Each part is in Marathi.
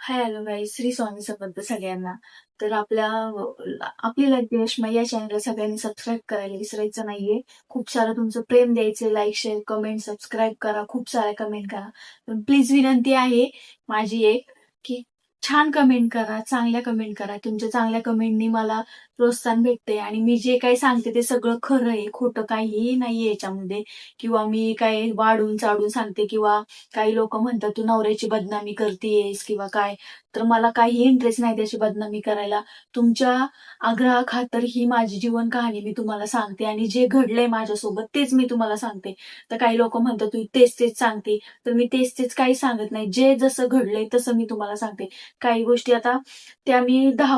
हॅलो गाईज, श्री स्वामी समर्थ सगळ्यांना. तर आपली लाईफ यशमा या चॅनलला सगळ्यांनी सबस्क्राईब करायला विसरायचं नाहीये. खूप सारं तुमचं प्रेम द्यायचं, लाईक, शेअर, कमेंट, सबस्क्राईब करा, खूप साऱ्या कमेंट करा. पण प्लीज विनंती आहे माझी एक, की छान कमेंट करा, चांगल्या कमेंट करा. तुमच्या चांगल्या कमेंटनी मला प्रोत्साहन भेटते आणि मी जे काही सांगते ते सगळं खरं आहे, खोटं काहीही नाहीये याच्यामध्ये. किंवा मी काही वाढून चाढून सांगते, किंवा काही लोक म्हणतात तू नवऱ्याची बदनामी करतेयस किंवा काय. तर मला काही इंटरेस्ट नाही त्याची बदनामी करायला. तुमच्या आग्रहाखातर ही माझी जीवन कहाणी मी तुम्हाला सांगते आणि जे घडलंय माझ्यासोबत तेच मी तुम्हाला सांगते. तर काही लोक म्हणतात तू तेच तेच सांगते, तर मी तेच तेच काही सांगत नाही. जे जसं घडलंय तसं मी तुम्हाला सांगते. काही गोष्टी आता त्या मी 10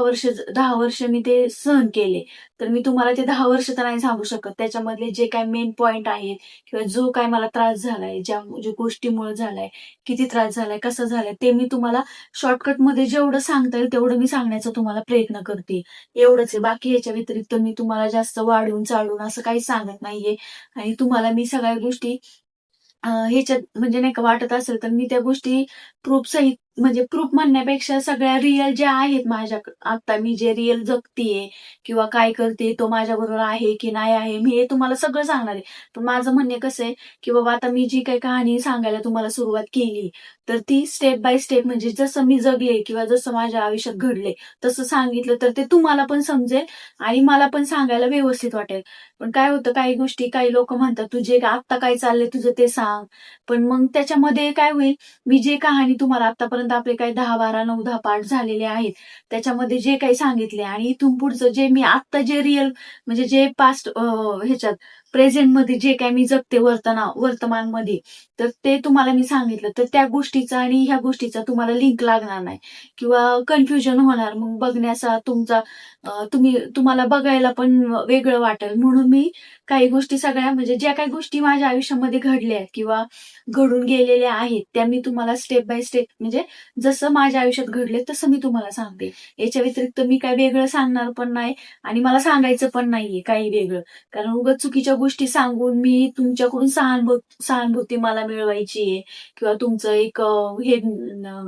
वर्ष मी ते सहन केले, तर मी तुम्हाला ते 10 वर्ष तर नाही सांगू शकत. त्याच्यामधले जे काय मेन पॉइंट आहेत किंवा जो काय मला त्रास झालाय, ज्या गोष्टीमुळे झालाय, किती त्रास झालाय, कसं झालाय, ते मी तुम्हाला शॉर्टकटमध्ये जेवढं सांगता येईल तेवढं मी सांगण्याचा तुम्हाला प्रयत्न करते. एवढंच आहे. बाकी याच्या व्यतिरिक्त मी तुम्हाला जास्त वाढून चाढून असं काही सांगत नाहीये. आणि तुम्हाला मी सगळ्या गोष्टी ह्याच्यात म्हणजे नाही का वाटत असेल तर मी त्या गोष्टी प्रूफ सहित, म्हणजे प्रूफ म्हणण्यापेक्षा सगळ्या रिअल ज्या आहेत माझ्या, आता मी जे रिअल जगतीये किंवा काय करते, तो माझ्याबरोबर आहे की नाही आहे, मी हे तुम्हाला सगळं सांगणार आहे. पण माझं म्हणणे कसं आहे की बाबा, आता मी जी काही कहाणी सांगायला तुम्हाला सुरुवात केली, तर ती स्टेप बाय स्टेप, म्हणजे जसं मी जगले किंवा जसं माझ्या आयुष्यात घडले तसं सांगितलं तर ते तुम्हाला पण समजेल आणि मला पण सांगायला व्यवस्थित वाटेल. पण काय होतं, काही गोष्टी काही लोक म्हणतात तुझे आत्ता काय चाललंय तुझं ते सांग. पण मग त्याच्यामध्ये काय होईल, मी जे कहाणी तुम्हाला आतापर्यंत आपले काही 10, 12, 9, 10 पार्ट झालेले आहेत, त्याच्यामध्ये जे काही सांगितले आणि इथून पुढचं जे मी आत्ता जे रिअल, म्हणजे जे पास्ट ह्याच्यात प्रेझेंटमध्ये जे काही मी जगते वर्तमानमध्ये, तर ते तुम्हाला मी सांगितलं, तर त्या गोष्टीचा आणि ह्या गोष्टीचा तुम्हाला लिंक लागणार नाही किंवा कन्फ्युजन होणार. मग बघण्याचा तुम्हाला बघायला पण वेगळं वाटेल. म्हणून मी काही गोष्टी सगळ्या, म्हणजे ज्या काही गोष्टी माझ्या आयुष्यामध्ये घडल्या किंवा घडून गेलेल्या आहेत, त्या मी तुम्हाला स्टेप बाय स्टेप, म्हणजे जसं माझ्या आयुष्यात घडले तसं मी तुम्हाला सांगते. याच्या व्यतिरिक्त मी काय वेगळं सांगणार पण नाही आणि मला सांगायचं पण नाहीये काही वेगळं. कारण उगाच चुकीच्या गोष्टी सांगून मी तुमच्याकडून सहानुभूती मला मिळवायची आहे किंवा तुमचं एक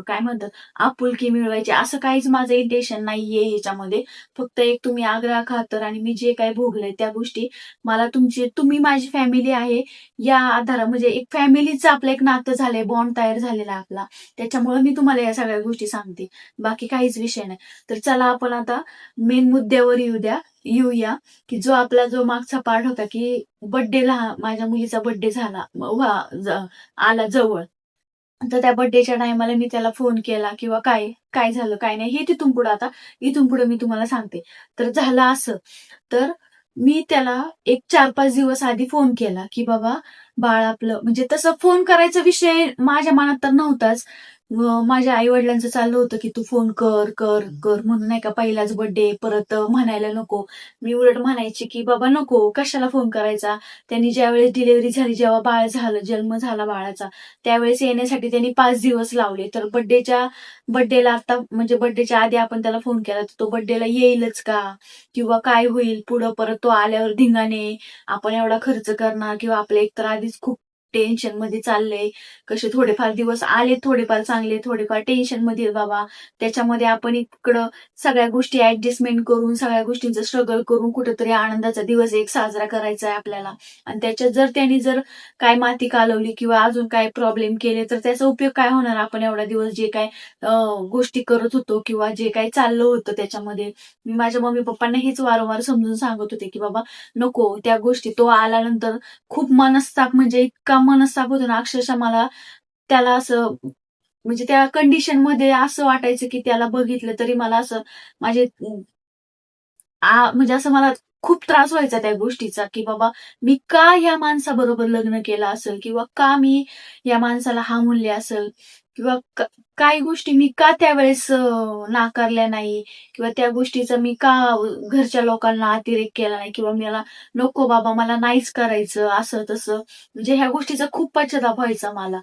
काय म्हणतात, आपुलकी मिळवायची, असं काहीच माझं इंटेन्शन नाहीये ह्याच्यामध्ये. फक्त एक तुम्ही आग्रहाखातर आणि मी जे काही भोगलंय त्या गोष्टी मला तुम्ही माझी फॅमिली आहे या आधारा, म्हणजे एक फॅमिलीचं आपलं एक नातं झालंय, बॉन्ड तयार झालेला आहे आपला. त्याच्यामुळे मी तुम्हाला या सगळ्या गोष्टी सांगते. बाकी काहीच विषय नाही. तर चला आपण आता मेन मुद्द्यावर येऊया, की जो मागचा पार्ट होता, की बर्थडेला, माझ्या मुलीचा बर्थडे झाला आला जवळ. तर त्या बर्थडेच्या टायमाला मी त्याला फोन केला किंवा काय काय झालं काय नाही हे इथून पुढे मी तुम्हाला सांगते. तर झालं असं, तर मी त्याला एक 4-5 दिवस आधी फोन केला, की बाबा बाळ आपलं, म्हणजे तसं फोन करायचा विषय माझ्या मनात तर नव्हताच. माझ्या आई वडिलांचं चाललं होतं की तू फोन कर कर कर म्हणून, नाही का, पहिलाच बर्थडे परत म्हणायला नको. मी उलट म्हणायची की बाबा नको, कशाला फोन करायचा. त्यांनी ज्यावेळेस डिलिव्हरी झाली, जेव्हा बाळ झालं, जन्म झाला बाळाचा, त्यावेळेस येण्यासाठी त्यांनी 5 दिवस लावले. तर बर्थडेला आता, म्हणजे बर्थडेच्या आधी आपण त्याला फोन केला तर तो बर्थडेला येईलच का, किंवा काय होईल पुढं, परत तो आल्यावर धिंगाणे, आपण एवढा खर्च करणार, किंवा आपलं एकतर आधीच खूप टेन्शन मध्ये चाललंय. कसे थोडेफार दिवस आले, थोडेफार चांगले, थोडेफार टेन्शन मध्ये बाबा. त्याच्यामध्ये आपण इकडं सगळ्या गोष्टी ऍडजस्टमेंट करून, सगळ्या गोष्टींचं स्ट्रगल करून कुठेतरी आनंदाचा दिवस एक साजरा करायचा आहे आपल्याला. आणि त्याच्यात त्यांनी जर काय माती कालवली किंवा अजून काय प्रॉब्लेम केले तर त्याचा उपयोग काय होणार. आपण एवढा दिवस जे काय गोष्टी करत होतो किंवा जे काही चाललं होतं त्याच्यामध्ये, मी माझ्या मम्मी पप्पांना हेच वारंवार समजून सांगत होते की बाबा नको त्या गोष्टी. तो आल्यानंतर खूप मनस्ताप, म्हणजे इतका मनस्ताप होतो ना, अक्षरशः मला त्याला असं, म्हणजे त्या कंडिशन मध्ये असं वाटायचं की त्याला बघितलं तरी मला असं, माझे म्हणजे असं मला खूप त्रास व्हायचा त्या गोष्टीचा, की बाबा मी का ह्या माणसाबरोबर लग्न केलं असेल, किंवा का मी या माणसाला हा मूल्य असेल, किंवा काही गोष्टी मी का त्यावेळेस नाकारल्या नाही, किंवा त्या गोष्टीचा मी का घरच्या लोकांना अतिरेक केला नाही, किंवा मला नको बाबा मला नाहीच करायचं असं तसं. म्हणजे ह्या गोष्टीचा खूप पश्चाताप व्हायचा मला.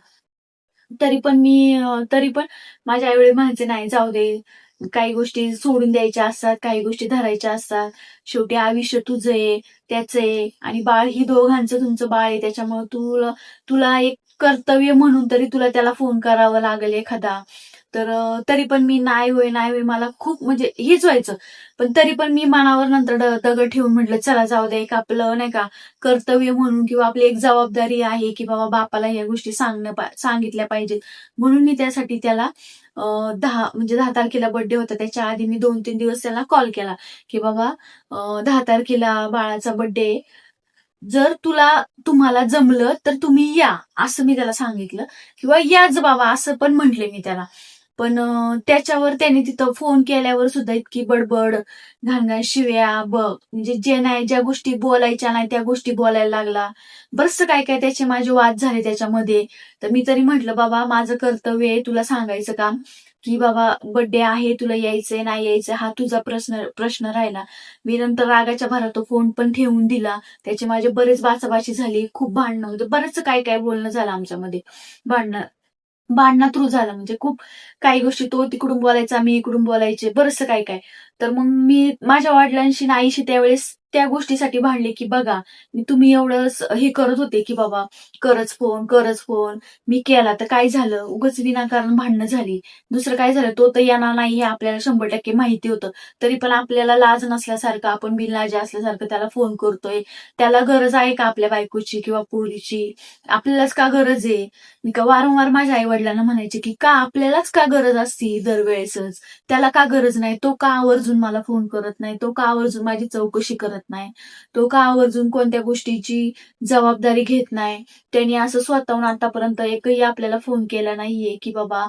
तरी पण माझ्या आईवडील म्हणायचे नाही जाऊ दे, काही गोष्टी सोडून द्यायच्या असतात, काही गोष्टी धरायच्या असतात. शेवटी आयुष्य तुझं आहे, त्याचं आहे, आणि बाळ ही दोघांचं तुमचं बाळ आहे. त्याच्यामुळे तुला तुला एक कर्तव्य म्हणून तरी तुला त्याला फोन करावा लागेल एखादा. तर तरी पण मी नाही होय नाही होय मला खूप म्हणजे हेच व्हायचं. पण तरी पण मी मनावर नंतर दगड ठेवून म्हटलं चला जाऊ दे, एक आपलं नाही का कर्तव्य म्हणून किंवा आपली एक जबाबदारी आहे की बाबा बापाला ह्या गोष्टी सांगितल्या पाहिजेत. म्हणून मी त्यासाठी त्याला 10 तारखेला बर्थडे होता, त्याच्या आधी मी 2-3 दिवस त्याला कॉल केला की बाबा 10 तारखेला बाळाचा बर्थडे, जर तुम्हाला जमलं तर तुम्ही या, असं मी त्याला सांगितलं. किंवा याच बाबा असं पण म्हटले मी त्याला. पण त्याच्यावर त्याने तिथं फोन केल्यावर सुद्धा इतकी बडबड, घाणघाण शिव्या म्हणजे जे नाही, ज्या गोष्टी बोलायच्या नाही त्या गोष्टी बोलायला लागला. बरंचसं काय काय त्याचे माझे वाद झाले त्याच्यामध्ये. तर मी तरी म्हटलं बाबा माझं कर्तव्य आहे तुला सांगायचं काम, की बाबा बर्थडे आहे, तुला यायचंय नाही यायचं हा तुझा प्रश्न प्रश्न राहिला. मी नंतर रागाच्या भरात तो फोन पण ठेवून दिला. त्याचे माझे बरेच बाचाबाची झाली, खूप भांडणं होतं, बरंच काय काय बोलणं झालं आमच्यामध्ये. भांडणं भांडणं थ्रू झालं, म्हणजे खूप काही गोष्टी तो तिकडून बोलायचा, मी इकडून बोलायचे, बरंचसं काय काय. तर मग मी माझ्या वडिलांशी आणि आईशी त्यावेळेस त्या गोष्टीसाठी भांडले, की बघा तुम्ही एवढं हे करत होते की बाबा करच फोन. मी केला तर काय झालं, उगाच विनाकारण भांडणं झाली. दुसरं काय झालं, तो तर येणार नाही हे आपल्याला 100% माहिती होतं. तरी पण आपल्याला लाज नसल्यासारखं, आपण बिनलाजे असल्यासारखं त्याला फोन करतोय. त्याला गरज आहे का आपल्या बायकोची किंवा पोरीची? आपल्यालाच का गरज आहे? मी का वारंवार माझ्या आई वडिलांना म्हणायचे की का आपल्यालाच का गरज असती दरवेळेसच, त्याला का गरज नाही, तो का आवर्जून मला फोन करत नाही, तो का आवर्जून माझी चौकशी करत नाही, तो का आवर्जून कोणत्या गोष्टीची जबाबदारी घेत नाही. त्यांनी असं स्वतःहून आतापर्यंत एकही आपल्याला फोन केला नाहीये की बाबा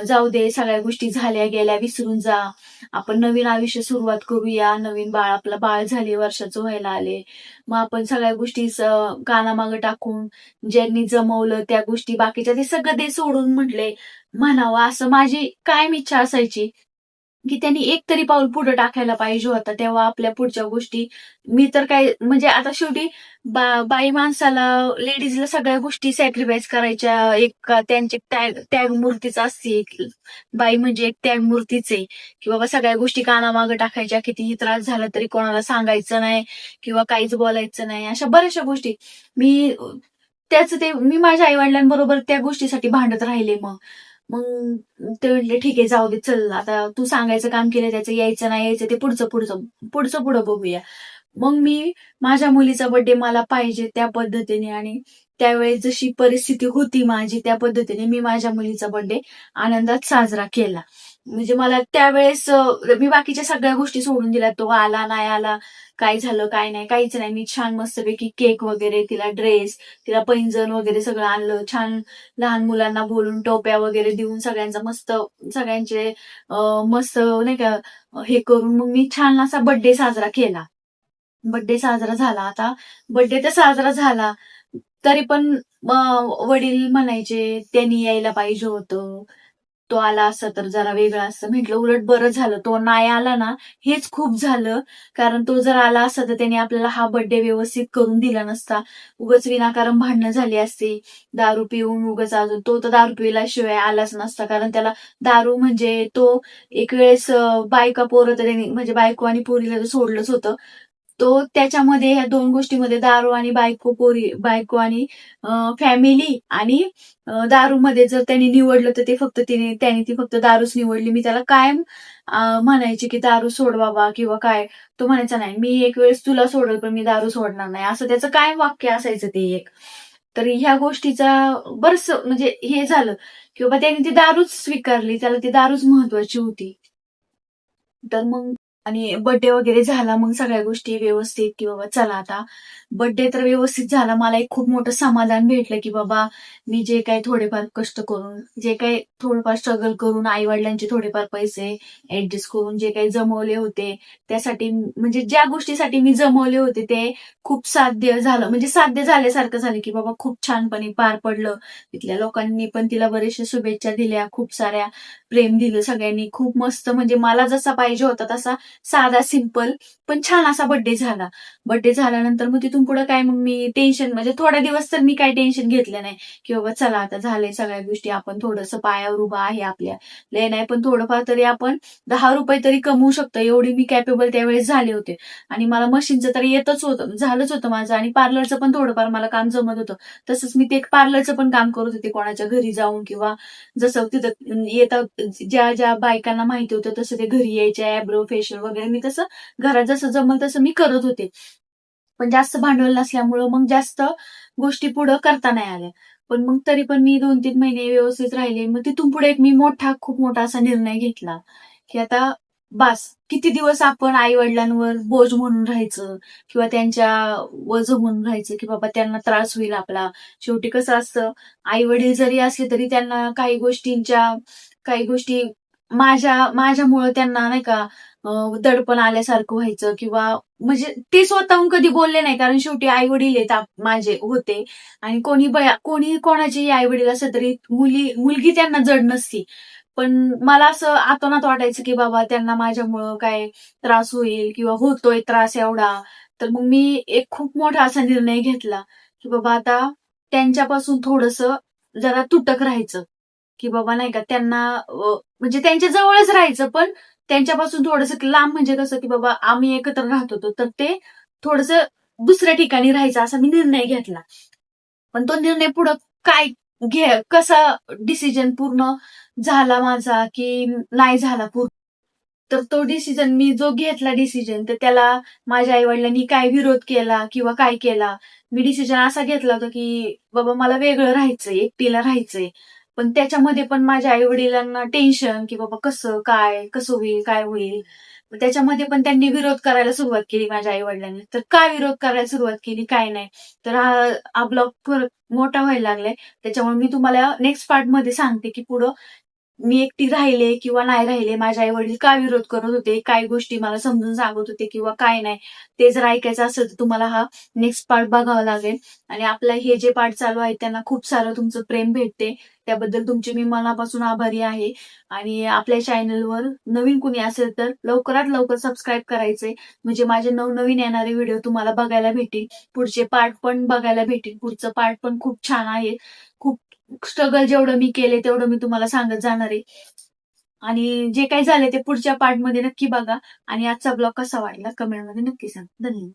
जाऊ दे, सगळ्या गोष्टी झाल्या गेल्या विसरून जा, आपण नवीन आयुष्य सुरुवात करूया, नवीन आपलं बाळ झाले, वर्षाचं व्हायला आले, मग आपण सगळ्या गोष्टी कानामागं टाकून ज्यांनी जमवलं त्या गोष्टी बाकीच्या ते सगळं ते सोडून म्हटले म्हणावं, असं माझी कायम इच्छा असायची की त्यांनी एक तरी पाऊल पुढे टाकायला पाहिजे होता. तेव्हा आपल्या पुढच्या गोष्टी, मी तर काय म्हणजे आता शेवटी बाई माणसाला, लेडीजला सगळ्या गोष्टी सॅक्रिफाईस करायच्या, एक त्यांची त्याग मूर्तीच असते. बाई म्हणजे एक त्याग मूर्तीच आहे, की बाबा सगळ्या गोष्टी कानामागं टाकायच्या, कितीही त्रास झाला तरी कोणाला सांगायचं नाही किंवा काहीच बोलायचं नाही, अशा बऱ्याचशा गोष्टी. मी मी माझ्या आई वडिलांबरोबर त्या गोष्टीसाठी भांडत राहिले. मग मग ते म्हटले ठीक आहे जाऊ दे, चल आता तू सांगायचं काम केलं, त्याचं यायचं नाही यायचं ते पुढचं पुढचं पुढचं पुढं बघूया. मग मी माझ्या मुलीचा बर्थडे मला पाहिजे त्या पद्धतीने, आणि त्यावेळेस जशी परिस्थिती होती माझी त्या पद्धतीने मी माझ्या मुलीचा बर्थडे आनंदात साजरा केला. म्हणजे मला त्यावेळेस मी बाकीच्या सगळ्या गोष्टी सोडून दिल्या. तो आला नाही आला, काय झालं काय नाही, काहीच नाही. मी छान मस्तपैकी केक वगैरे, तिला ड्रेस, तिला पैंजण वगैरे सगळं आणलं. छान लहान मुलांना बोलून टोप्या वगैरे देऊन सगळ्यांचा मस्त, सगळ्यांचे मस्त नाही का हे करून मग मी छान असा बर्थडे साजरा केला. बर्थडे साजरा झाला. आता बर्थडे तर साजरा झाला, तरी पण वडील म्हणायचे त्यांनी यायला पाहिजे होतं. तो आला असता तर जरा वेगळं असतं. म्हटलं उलट बरं झालं तो नाही आला ना, हेच खूप झालं. कारण तो जर आला असता तर त्याने आपल्याला हा बर्थडे व्यवस्थित करून दिला नसता. उगाच विनाकारण भांडणं झाली असती. दारू पिऊन उगाच, अजून तो तर दारू पिल्याशिवाय आलाच नसता. कारण त्याला दारू म्हणजे तो एक वेळेस बायका पोरं तर त्यांनी म्हणजे बायको आणि पोरीला तर सोडलंच होतं. तो त्याच्यामध्ये ह्या 2 गोष्टीमध्ये, दारू आणि बायको आणि फॅमिली आणि दारूमध्ये जर त्यांनी निवडलं तर ते फक्त त्याने ती फक्त दारूच निवडली. मी त्याला कायम म्हणायचे की दारू सोड बाबा किंवा काय. तो म्हणायचा नाही, मी एक वेळेस तुला सोडेल पण मी दारू सोडणार नाही, असं त्याचं कायम वाक्य असायचं ते एक. तर ह्या गोष्टीचा बरंच म्हणजे हे झालं की बाबा त्याने ती दारूच स्वीकारली, त्याला ती दारूच महत्वाची होती. तर मग आणि बर्थडे वगैरे झाला, मग सगळ्या गोष्टी व्यवस्थित की बाबा चला आता बर्थडे तर व्यवस्थित झाला. मला एक खूप मोठं समाधान भेटलं की बाबा मी जे काही थोडेफार कष्ट करून, जे काही थोडंफार स्ट्रगल करून, आई वडिलांचे थोडेफार पैसे ऍडजस्ट करून जे काही जमवले होते, त्यासाठी म्हणजे ज्या गोष्टीसाठी मी जमवले होते ते खूप साध्य झालं, म्हणजे साध्य झाल्यासारखं झालं की बाबा खूप छानपणे पार पडलं. तिथल्या लोकांनी पण तिला बरेचशा शुभेच्छा दिल्या, खूप साऱ्या प्रेम दिलं सगळ्यांनी. खूप मस्त, म्हणजे मला जसा पाहिजे होता तसा साधा सिंपल पण छान असा बर्थडे झाला. बर्थडे झाल्यानंतर मग तिथून पुढे काय, मग मी टेन्शन म्हणजे थोडे दिवस तर मी काही टेन्शन घेतलं नाही की बाबा चला आता झालंय सगळ्या गोष्टी, आपण थोडंसं पायावर उभा आहे आपल्या, लय नाही पण थोडंफार तरी आपण 10 रुपये तरी कमवू शकतो, एवढी मी कॅपेबल त्यावेळेस झाले होते. आणि मला मशीनचं तर येतच होतं, झालंच होतं माझं, आणि पार्लरचं पण थोडंफार मला काम जमत होतं. तसंच मी ते पार्लरचं पण काम करत होते, कोणाच्या घरी जाऊन किंवा जसं तिथं ज्या ज्या बायकांना माहिती होतं तसं ते घरी यायचे, आयब्रो फेशियल वगैरे मी तसं घरात जसं जमल तसं मी करत होते. पण जास्त भांडवल नसल्यामुळं मग जास्त गोष्टी पुढं करता नाही आल्या. पण मग तरी पण मी 2-3 महिने व्यवस्थित राहिले. मग तिथून पुढे एक मी खूप मोठा असा निर्णय घेतला, की आता बास. किती दिवस आपण आई-वडिलांवर बोज म्हणून राहायचं किंवा त्यांच्या ओझं म्हणून राहायचं, की बाबा त्यांना त्रास होईल आपला. शेवटी कसं असतं, आई-वडील जरी असले तरी त्यांना काही गोष्टी माझ्यामुळं त्यांना नाही का दडपण आल्यासारखं व्हायचं किंवा म्हणजे ते स्वतःहून कधी बोलले नाही, कारण शेवटी आई-वडील आहेत माझे होते आणि कोणी कोणाचेही आई-वडील असले तरी मुलगी त्यांना जड नसती. पण मला असं आतोनात वाटायचं, की बाबा त्यांना माझ्यामुळं काय त्रास होईल किंवा होतोय त्रास एवढा. तर मग मी एक खूप मोठा असा निर्णय घेतला, की बाबा आता त्यांच्यापासून थोडंसं जरा तुटक राहायचं, की बाबा नाही का त्यांना म्हणजे त्यांच्या जवळच राहायचं, पण त्यांच्यापासून थोडंसं लांब म्हणजे कसं, की बाबा आम्ही एकत्र राहत होतो, तर ते थोडंसं दुसऱ्या ठिकाणी राहायचं असा मी निर्णय घेतला. पण तो निर्णय पुढं काय कसा डिसिजन पूर्ण झाला माझा, की नाही झाला पूर्ण. तर तो डिसिजन मी जो घेतला डिसिजन, तर त्याला माझ्या आई-वडिलांनी काय विरोध केला किंवा काय केला. मी डिसिजन असा घेतला होता, की बाबा मला वेगळं राहायचंय, एकटीला राहायचंय. पण त्याच्यामध्ये पण माझ्या आई-वडिलांना टेन्शन, की बाबा कसं, काय, कसं होईल, काय होईल? मग त्याच्यामध्ये पण त्यांनी विरोध करायला सुरुवात केली माझ्या आई-वडिलांनी. तर का विरोध करायला सुरुवात केली, काय नाही. तर हा ब्लॉग मोठा व्हायला लागलाय. त्याच्यामुळे मी तुम्हाला नेक्स्ट पार्टमध्ये सांगते, की पुढं मी एकटी राहिले किंवा नाही राहिले, माझे आई-वडील का विरोध करत होते, काय गोष्टी मला समजून सांगत होते किंवा काय नाही. ते जर ऐकायचं असेल तर तुम्हाला हा नेक्स्ट पार्ट बघावा लागेल. आणि आपलं हे जे पार्ट चालू आहे त्यांना खूप सारं तुमचं प्रेम भेटते. त्याबद्दल तुमचे मी मनापासून आभारी आहे. आणि आपल्या चॅनलवर नवीन कुणी असेल तर लवकरात लवकर सबस्क्राईब करायचंय. म्हणजे माझे नवनवीन येणारे व्हिडिओ तुम्हाला बघायला भेटतील. पुढचे पार्ट पण बघायला भेटतील. पुढचं पार्ट पण खूप छान आहे. खूप स्ट्रगल जेवढं मी केले तेवढं मी तुम्हाला सांगत जाणार आहे. आणि जे काही झाले ते पुढच्या पार्टमध्ये नक्की बघा आणि आजचा ब्लॉग कसा वाटला कमेंटमध्ये नक्की सांगा. धन्यवाद.